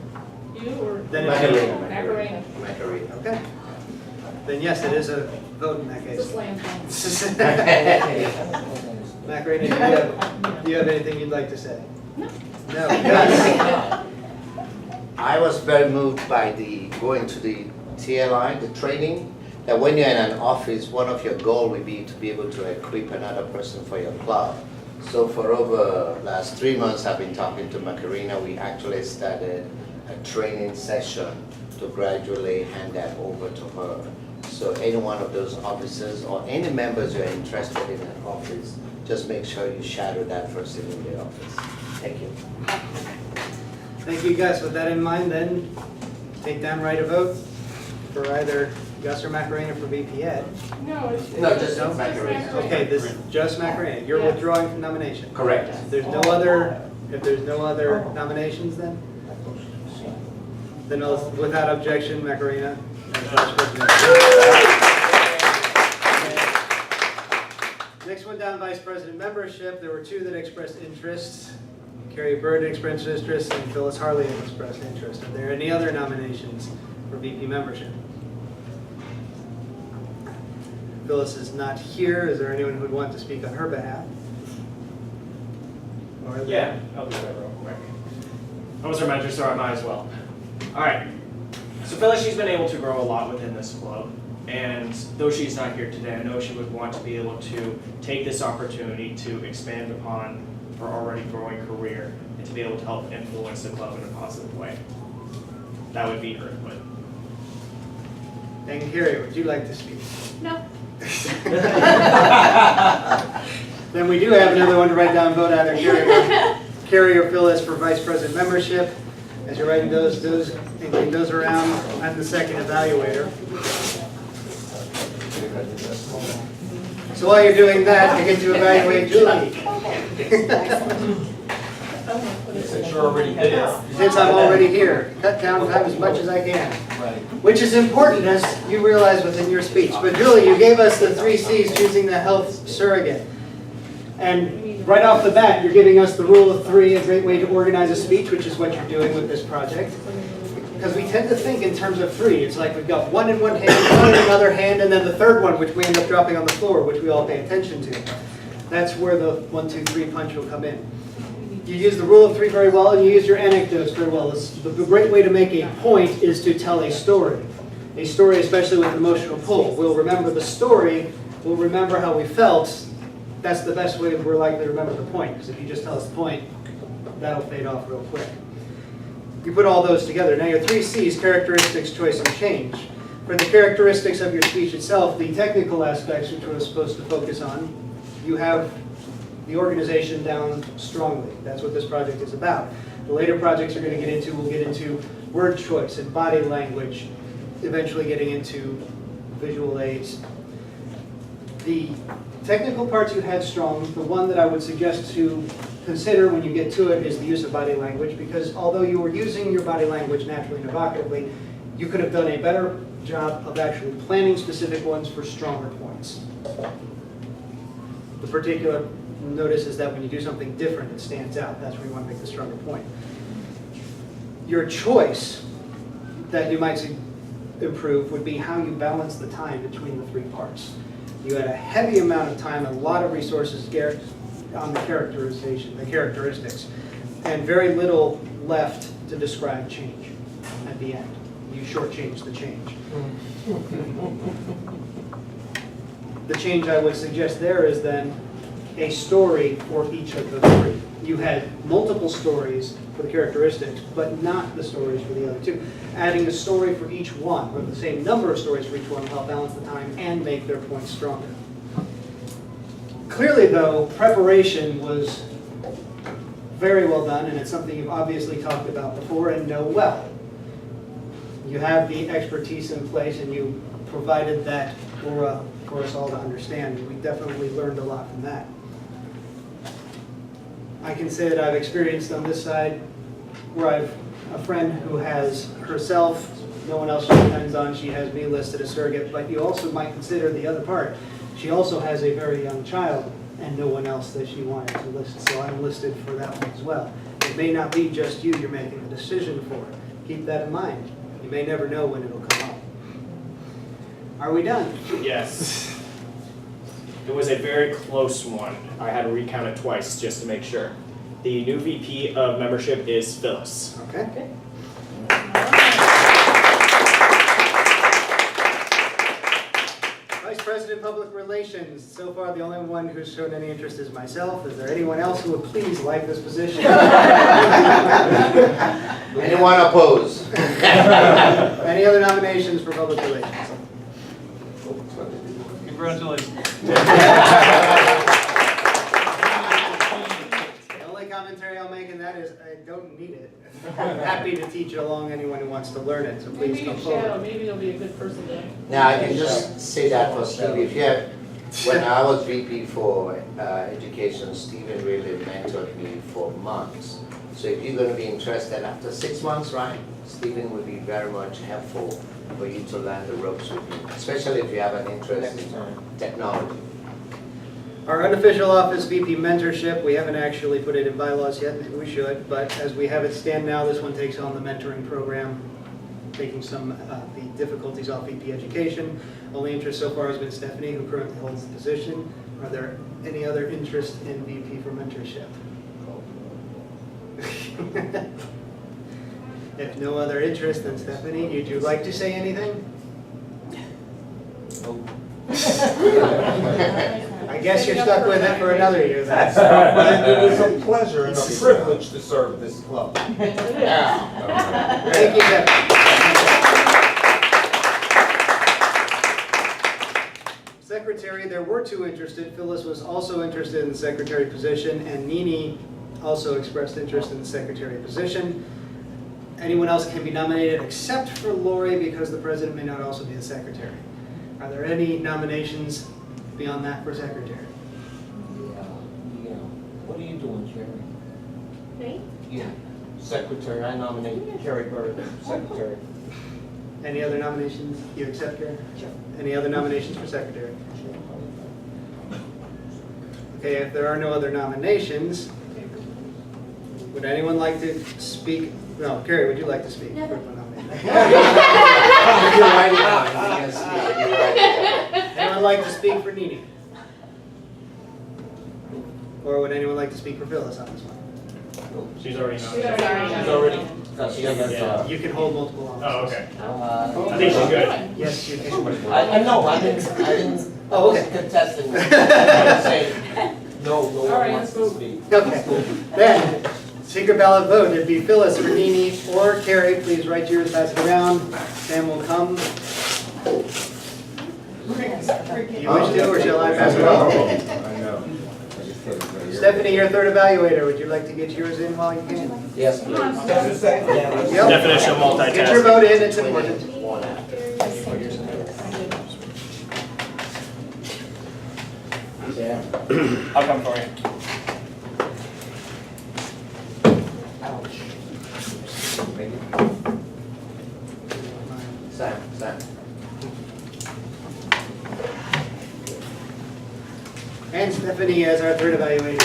Speaker 4: You or?
Speaker 12: Then it's-
Speaker 4: Macarena.
Speaker 9: Macarena.
Speaker 12: Okay. Then yes, it is a vote in that
Speaker 4: It's a
Speaker 12: case.
Speaker 4: slam dunk.
Speaker 12: Macarena, do you have anything you'd like to say?
Speaker 4: No.
Speaker 12: No. Gus?
Speaker 9: I was very moved by going to the TLI, the training, that when you're in an office, one of your goals would be to be able to equip another person for your club. So for over last 3 months, I've been talking to Macarena. We actually started a training session to gradually hand that over to her. So any one of those officers or any members who are interested in an office, just make sure you shadow that person in the office. Thank you.
Speaker 12: Thank you, Gus. With that in mind, then, take down right of vote for either Gus or Macarena for VP Ed.
Speaker 4: No, it's.
Speaker 9: No, just
Speaker 4: it's
Speaker 9: Macarena.
Speaker 12: Okay, this is just Macarena. You're
Speaker 4: Yeah.
Speaker 12: withdrawing from nomination.
Speaker 9: Correct.
Speaker 12: If there's no other nominations then? Then without objection, Macarena as Vice President. Next one down, Vice President membership. There were 2 that expressed interest. Carrie Bird expressed interest and Phyllis Harley expressed interest. Are there any other nominations for VP membership? Phyllis is not here. Is there anyone who would want to speak on her behalf? Or
Speaker 2: Yeah, I'll do that real quick. I was her mentor, so I might as well. All right. So Phyllis, she's been able to grow a lot within this club. And though she's not here today, I know she would want to be able to take this opportunity to expand upon her already growing career and to be able to help influence the club in a positive way. That would be her input.
Speaker 12: And Carrie, would you like to speak?
Speaker 4: No.
Speaker 12: Then we do have another one to write down and vote either Carrie or Phyllis for Vice President membership. As you're writing those around, I'm the second evaluator. So while you're doing that, I get to evaluate Julie.
Speaker 10: Since you're already there.
Speaker 12: Since I'm already here, cut down time as much as I can. which is important as you realize within your speech. But Julie, you gave us the 3 C's, choosing the health surrogate. And right off the bat, you're giving us the rule of 3, a great way to organize a speech, which is what you're doing with this project. Because we tend to think in terms of 3. It's like we've got 1 in one hand, 1 in another hand, and then the third one, which we end up dropping on the floor, which we all pay attention to. That's where the 1, 2, 3 punch will come in. You use the rule of 3 very well, and you use your anecdotes very well. The great way to make a point is to tell a story. A story, especially with emotional pull. We'll remember the story, we'll remember how we felt. That's the best way we're likely to remember the point, because if you just tell us the point, that'll fade off real quick. You put all those together. Now your 3 C's, characteristics, choice, and change. For the characteristics of your speech itself, the technical aspects which we're supposed to focus on, you have the organization down strongly. That's what this project is about. The later projects you're going to get into, we'll get into word choice and body language, eventually getting into visual aids. The technical parts you had strong. The one that I would suggest to consider when you get to it is the use of body language, because although you were using your body language naturally and evocatively, you could have done a better job of actually planning specific ones for stronger points. The particular notice is that when you do something different, it stands out. That's where you want to make the stronger point. Your choice that you might improve would be how you balance the time between the 3 parts. You had a heavy amount of time, a lot of resources on the characterization, the characteristics, and very little left to describe change at the end. You shortchanged the change. The change I would suggest there is then a story for each of the 3. You had multiple stories for the characteristics, but not the stories for the other 2. Adding a story for each one, or the same number of stories for each one, will help balance the time and make their points stronger. Clearly, though, preparation was very well done, and it's something you've obviously talked about before and know well. You have the expertise in place, and you provided that for us all to understand. We definitely learned a lot from that. I can say that I've experienced on this side where I've a friend who has herself, no one else she depends on, she has me listed as surrogate, but you also might consider the other part. She also has a very young child and no one else that she wanted to list, so I'm listed for that one as well. It may not be just you you're making a decision for. Keep that in mind. You may never know when it'll come up. Are we done?
Speaker 2: Yes. It was a very close one. I had to recount it twice just to make sure. The new VP of membership is Phyllis.
Speaker 12: Okay. Vice President Public Relations. So far, the only one who's shown any interest is myself. Is there anyone else who would please like this position?
Speaker 9: Anyone oppose?
Speaker 12: Any other nominations for public relations?
Speaker 11: Congratulations.
Speaker 12: The only commentary I'll make in that is I don't need it. I'm happy to teach along anyone who wants to learn it, so please
Speaker 4: Maybe
Speaker 12: come
Speaker 4: you shall,
Speaker 12: forward.
Speaker 4: maybe you'll be a good person there.
Speaker 9: Now, I can just say that for Steve. If you have, when I was VP for education, Stephen really mentored me for months. So if you're going to be interested after 6 months, right, Stephen would be very much helpful for you to learn the ropes with you, especially if you have an interest in technology.
Speaker 12: Our unofficial office VP mentorship, we haven't actually put it in bylaws yet, maybe we should, but as we have it stand now, this one takes on the mentoring program, taking some the difficulties off VP education. Only interest so far has been Stephany, who currently holds the position. Are there any other interest in VP for mentorship? If no other interest, then Stephany, would you like to say anything? I guess you're stuck with it for another year then.
Speaker 3: It is a pleasure and a privilege to serve this club.
Speaker 12: Thank you, Stephany. Secretary, there were 2 interested. Phyllis was also interested in the secretary position, and Nini also expressed interest in the secretary position. Anyone else can be nominated except for Lori, because the president may not also be the secretary. Are there any nominations beyond that for secretary?
Speaker 3: Yeah. What are you doing, Jerry?
Speaker 1: Me?
Speaker 3: Yeah. Secretary, I nominate Carrie Bird, secretary.
Speaker 12: Any other nominations? You accept, Karen? Sure. Any other nominations for secretary? Okay, if there are no other nominations, would anyone like to speak? No, Carrie, would you like to speak?
Speaker 1: No.
Speaker 9: If you write it down, you can see it. You write it down.
Speaker 12: Anyone like to speak for Nini? Or would anyone like to speak for Phyllis on this one?
Speaker 2: She's already
Speaker 1: She's
Speaker 2: nominated.
Speaker 1: already.
Speaker 10: She hasn't,
Speaker 12: You can hold multiple
Speaker 2: Oh,
Speaker 12: offices.
Speaker 2: okay. I think she's good.
Speaker 12: Yes, you can.
Speaker 10: I know, I didn't,
Speaker 12: Oh,
Speaker 10: I was
Speaker 12: okay.
Speaker 10: contesting. I didn't say, no one wants to speak.
Speaker 12: Okay, then, secret ballot vote, it'd be Phyllis for Nini or Carrie. Please write yours, pass it around. Sam will come. You wish to, or shall I pass it on?
Speaker 13: I know.
Speaker 12: Stephany, your third evaluator, would you like to get yours in while you can?
Speaker 10: Yes, please.
Speaker 12: Yep.
Speaker 2: Definition of multitasking.
Speaker 12: Get your vote in, it's important.
Speaker 10: One after. Yeah.
Speaker 2: I'll come for you.
Speaker 10: Sam.
Speaker 12: And Stephany as our third evaluator.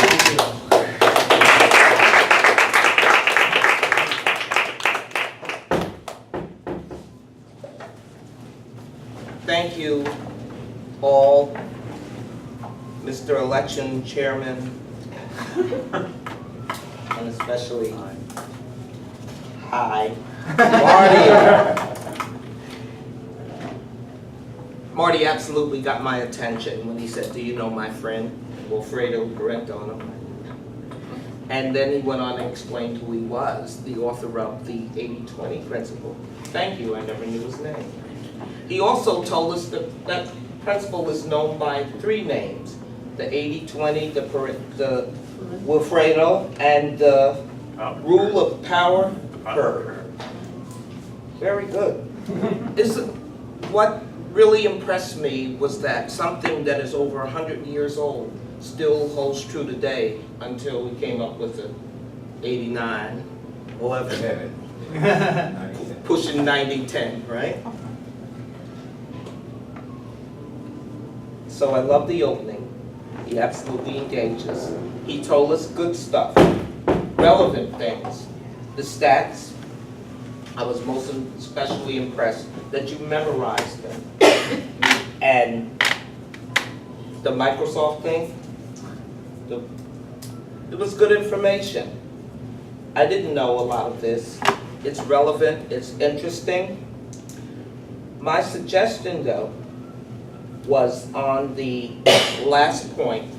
Speaker 12: Thank you.
Speaker 10: Thank you all, Mr. Election Chairman, and especially hi, Marty. Marty absolutely got my attention when he said, "Do you know my friend Wilfredo Pareto?" And then he went on and explained who he was, the author of the 80-20 principle. Thank you, I never knew his name. He also told us that that principle is known by 3 names: the 80-20, the Wilfredo, and the rule of power curve. Very good. What really impressed me was that something that is over 100 years old still holds true today until we came up with the 89, 11, pushing 90-10, right? So I love the opening. He absolutely engages. He told us good stuff, relevant things. The stats, I was most especially impressed that you memorized them. And the Microsoft thing, it was good information. I didn't know a lot of this. It's relevant, it's interesting. My suggestion though was on the last point,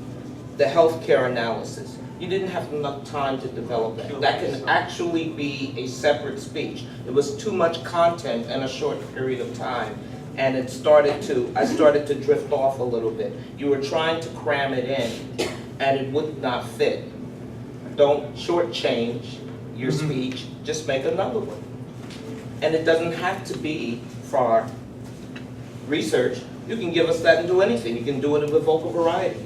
Speaker 10: the healthcare analysis. You didn't have enough time to develop that. That can actually be a separate speech. It was too much content in a short period of time. And I started to drift off a little bit. You were trying to cram it in, and it would not fit. Don't shortchange your speech, just make another one. And it doesn't have to be for research. You can give us that and do anything. You can do it with vocal variety.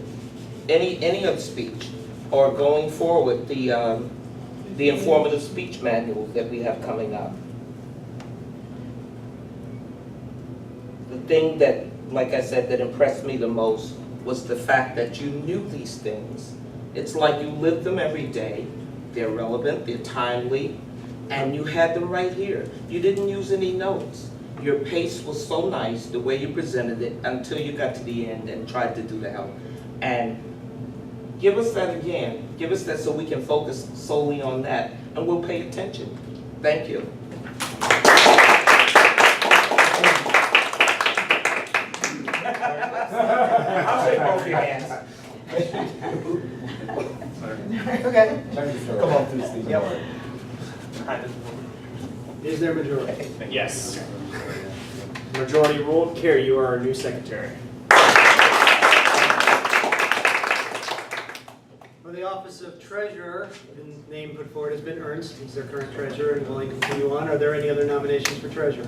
Speaker 10: Any of the speech, or going forward, the informative speech manual that we have coming up. The thing that, like I said, that impressed me the most was the fact that you knew these things. It's like you lived them every day. They're relevant, they're timely, and you had them right here. You didn't use any notes. Your pace was so nice, the way you presented it, until you got to the end and tried to do the help. And give us that again. Give us that so we can focus solely on that, and we'll pay attention. Thank you.
Speaker 3: I'll shake both your hands.
Speaker 12: Okay.
Speaker 13: Come on through, Steve.
Speaker 12: Yep. Is there majority?
Speaker 2: Yes. Majority ruled. Carrie, you are our new secretary.
Speaker 12: For the office of treasurer, the name put forward has been Ernst. He's their current treasurer and willing to continue on. Are there any other nominations for treasurer?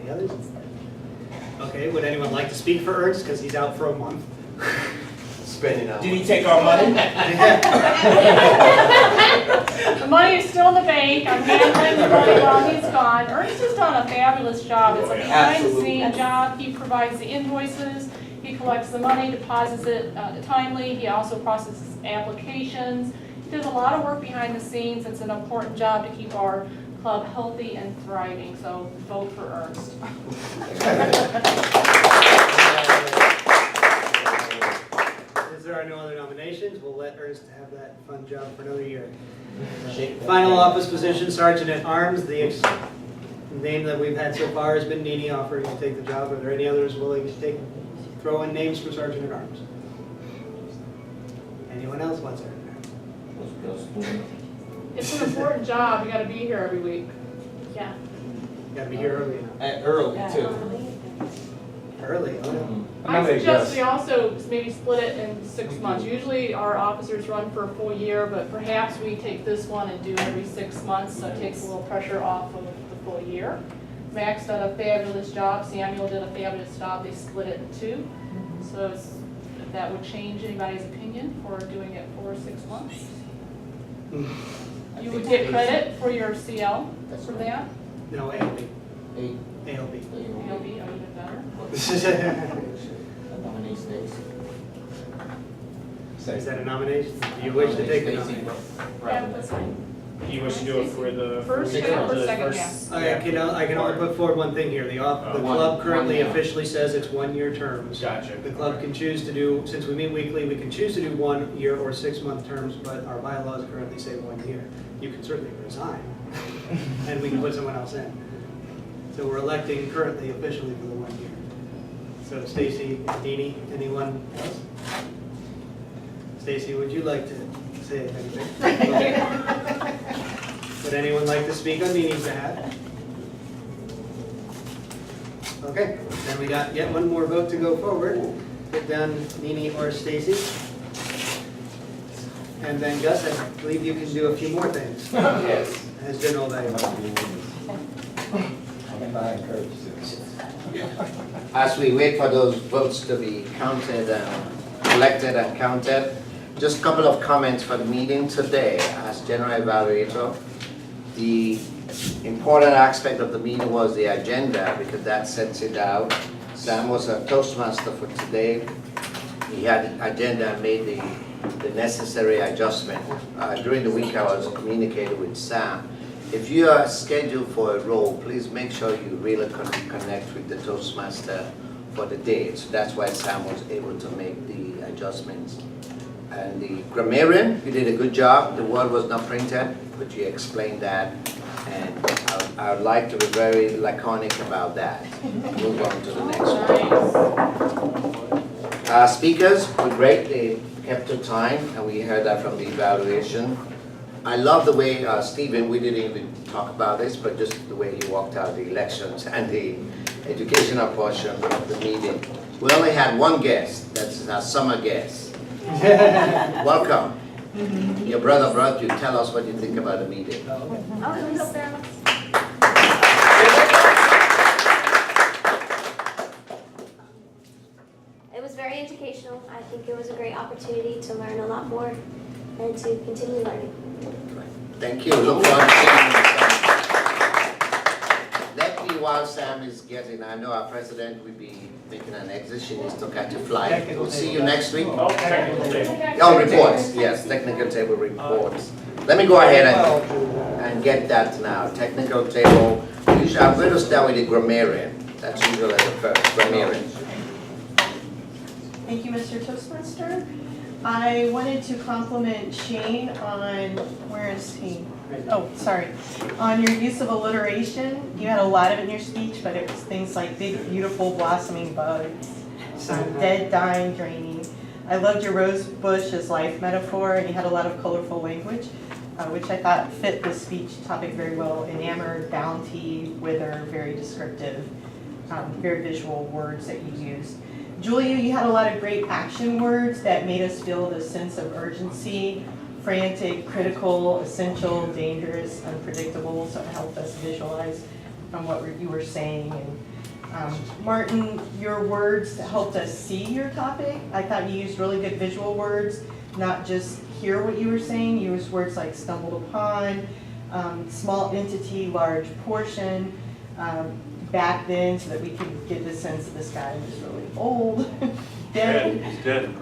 Speaker 12: Any others? Okay, would anyone like to speak for Ernst, because he's out for a month?
Speaker 3: spending our
Speaker 10: Did
Speaker 3: money.
Speaker 10: he take our money?
Speaker 4: The money is still in the bank, I'm handling the money while he's gone. Ernest has done a fabulous job, it's a behind the scenes job, he provides the invoices, he collects the money, deposits it timely, he also processes applications. He does a lot of work behind the scenes, it's an important job to keep our club healthy and thriving, so vote for Ernest.
Speaker 12: As there are no other nominations, we'll let Ernest have that fun job for another year. Final office position, Sergeant at Arms. The name that we've had so far has been Nini offering to take the job. Are there any others willing to throw in names for Sergeant at Arms? Anyone else want Sergeant at Arms?
Speaker 4: It's an important job, you gotta be here every week. Yeah.
Speaker 12: You gotta be here early enough.
Speaker 10: And early too.
Speaker 12: Early, oh no.
Speaker 4: I suggest we also maybe split it in 6 months. Usually our officers run for a full year, but perhaps we take this one and do every 6 months, so it takes a little pressure off of the full year. Max did a fabulous job, Samuel did a fabulous job, they split it in 2. So if that would change anybody's opinion for doing it for 6 months. You would get credit for your CL for that?
Speaker 12: No, ALB.
Speaker 10: Eight.
Speaker 12: ALB.
Speaker 4: ALB, even better.
Speaker 12: Is that a nomination? Do you wish to take the nomination?
Speaker 4: Yeah, that's fine.
Speaker 2: Do you wish to do it for the
Speaker 4: First half or second half?
Speaker 12: I can only put forward one thing here. The club currently officially says it's 1-year terms.
Speaker 2: Gotcha.
Speaker 12: The club can choose to do, since we meet weekly, we can choose to do 1 year or 6 month terms, but our bylaws currently say 1 year. You can certainly resign, and we can put someone else in. So we're electing currently officially for the 1 year. So Stacy, Nini, anyone else? Stacy, would you like to say anything? Would anyone like to speak on Nini's behalf? Okay, then we got yet one more vote to go forward. Put down Nini or Stacy. And then Gus, I believe you can do a few more things.
Speaker 10: Yes.
Speaker 12: As general evaluation.
Speaker 9: As we wait for those votes to be counted and collected and counted, just a couple of comments for the meeting today. As general evaluator, the important aspect of the meeting was the agenda, because that sets it out. Sam was a Toastmaster for today. He had an agenda and made the necessary adjustment. During the week I was communicating with Sam. If you are scheduled for a role, please make sure you really connect with the Toastmaster for the day. So that's why Sam was able to make the adjustments. And the grammarian, you did a good job. The word was not printed, but you explained that. And I would like to be very laconic about that. Move on to the next one. Our speakers were great. They kept to time, and we heard that from the evaluation. I love the way, Stephen, we didn't even talk about this, but just the way he walked out the elections and the educational portion of the meeting. We only had one guest, that's our summer guest. Welcome. Your brother brought you. Tell us what you think about the meeting.
Speaker 14: It was very educational. I think it was a great opportunity to learn a lot more and to continue learning.
Speaker 9: Thank you. Look forward to seeing you. Let me, while Sam is getting, I know our president will be making an exit. She needs to catch a flight. We'll see you next week.
Speaker 2: Oh, technical table.
Speaker 9: Oh, reports. Yes, technical table reports. Let me go ahead and get that now. Technical table. Usually, I'm going to start with the grammarian. That's usually the first, grammarian.
Speaker 6: Thank you, Mr. Toastmaster. I wanted to compliment Shayne on, where is he? Oh, sorry. On your use of alliteration. You had a lot of it in your speech, but it was things like big, beautiful, blossoming bugs, dead, dying, draining. I loved your rose bush as life metaphor, and you had a lot of colorful language, which I thought fit the speech topic very well. Enamored, bounty, wither, very descriptive, very visual words that you used. Julia, you had a lot of great action words that made us feel the sense of urgency, frantic, critical, essential, dangerous, unpredictable, so it helped us visualize on what you were saying. And Martin, your words helped us see your topic. I thought you used really good visual words, not just hear what you were saying. You used words like stumbled upon, small entity, large portion, back then, so that we could get the sense that this guy was really old, dead.
Speaker 11: He's dead.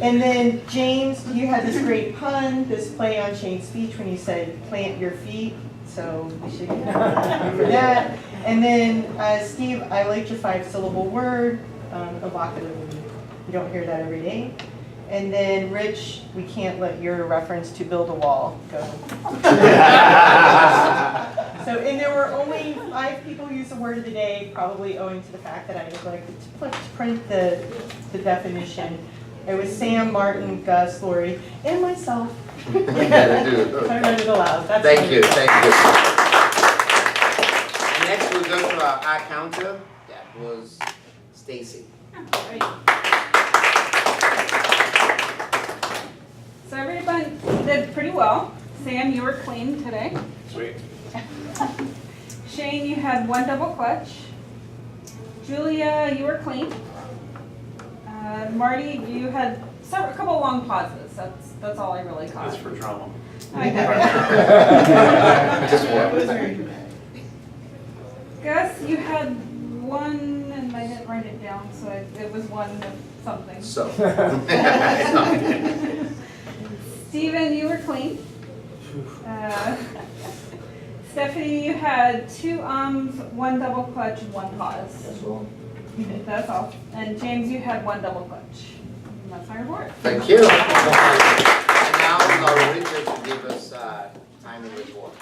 Speaker 6: And then James, you had this great pun, this play on Shayne's speech when you said plant your feet. So we should get for that. And then Steve, I liked your 5-syllable word, evocative. You don't hear that every day. And then Rich, we can't let your reference to build a wall go. So, and there were only 5 people who used the word of the day, probably owing to the fact that I neglected to print the definition. It was Sam, Martin, Gus, Lori, and myself. I read it aloud. That's
Speaker 9: Thank you, thank you. Next, we'll go to our counter. That was Stacy.
Speaker 5: So everybody did pretty well. Sam, you were clean today.
Speaker 2: Sweet.
Speaker 5: Shayne, you had 1 double clutch. Julia, you were clean. Marty, you had a couple long pauses. That's all I really caught.
Speaker 11: That's for drama.
Speaker 5: I know.
Speaker 9: Just one.
Speaker 5: Gus, you had 1, and I didn't write it down, so it was 1 with something.
Speaker 9: So.
Speaker 5: Steven, you were clean. Stephany, you had 2 ums, 1 double clutch, and 1 pause.
Speaker 10: That's all.
Speaker 5: That's all. And James, you had 1 double clutch. And that's my report.
Speaker 9: Thank you. And now Richard to give us time and report.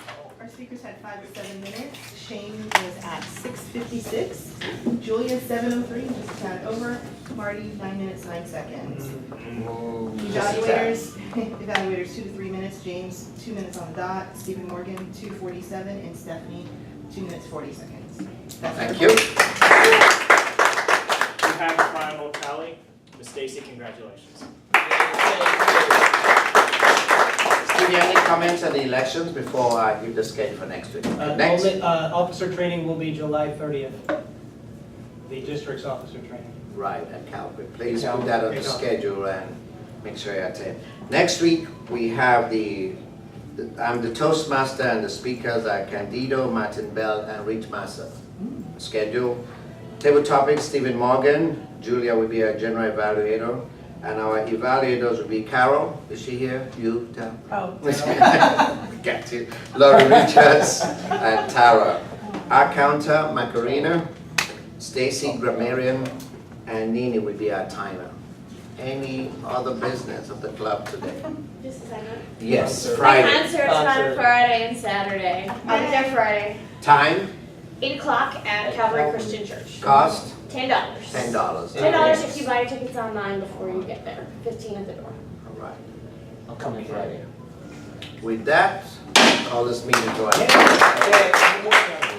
Speaker 7: Our speakers had 5 to 7 minutes. Shayne was at 6:56. Julia 7:03, just a tad over. Marty 9 minutes 9 seconds. Evaluators 2 to 3 minutes. James 2 minutes on the dot. Stephen Morgan 2:47, and Stephany 2 minutes 40 seconds. That's
Speaker 9: Thank
Speaker 7: our
Speaker 9: you.
Speaker 2: We have a final tally. Ms. Stacy, congratulations.
Speaker 9: Stevie, any comments on the elections before I give the schedule for next week? Next.
Speaker 12: Officer training will be July 30th. The district's officer training.
Speaker 9: Right, at Calvary. Please put that on the schedule and make sure you attend. Next week, we have I'm the Toastmaster, and the speakers are Candido, Martin Bell, and Rich Massa. Schedule. Table topics, Stephen Morgan. Julia will be our general evaluator. And our evaluators will be Carol. Is she here? You, Tara?
Speaker 6: Oh.
Speaker 9: Get you. Laurie Richards and Tara. Our counter, Macarena. Stacy, grammarian, and Nini will be our timer. Any other business of the club today?
Speaker 1: Just a second.
Speaker 9: Yes,
Speaker 1: My
Speaker 9: Friday.
Speaker 1: concert is on Friday and Saturday. I'll be there Friday.
Speaker 9: Time,
Speaker 1: 8 o'clock at Calvary Christian Church.
Speaker 9: cost,
Speaker 1: $10.
Speaker 9: $10.
Speaker 1: $10 if you buy tickets online before you get there. 15 at the door.
Speaker 9: All right.
Speaker 10: I'm coming Friday.
Speaker 9: With that, call this meeting to order.
Speaker 10: Yeah.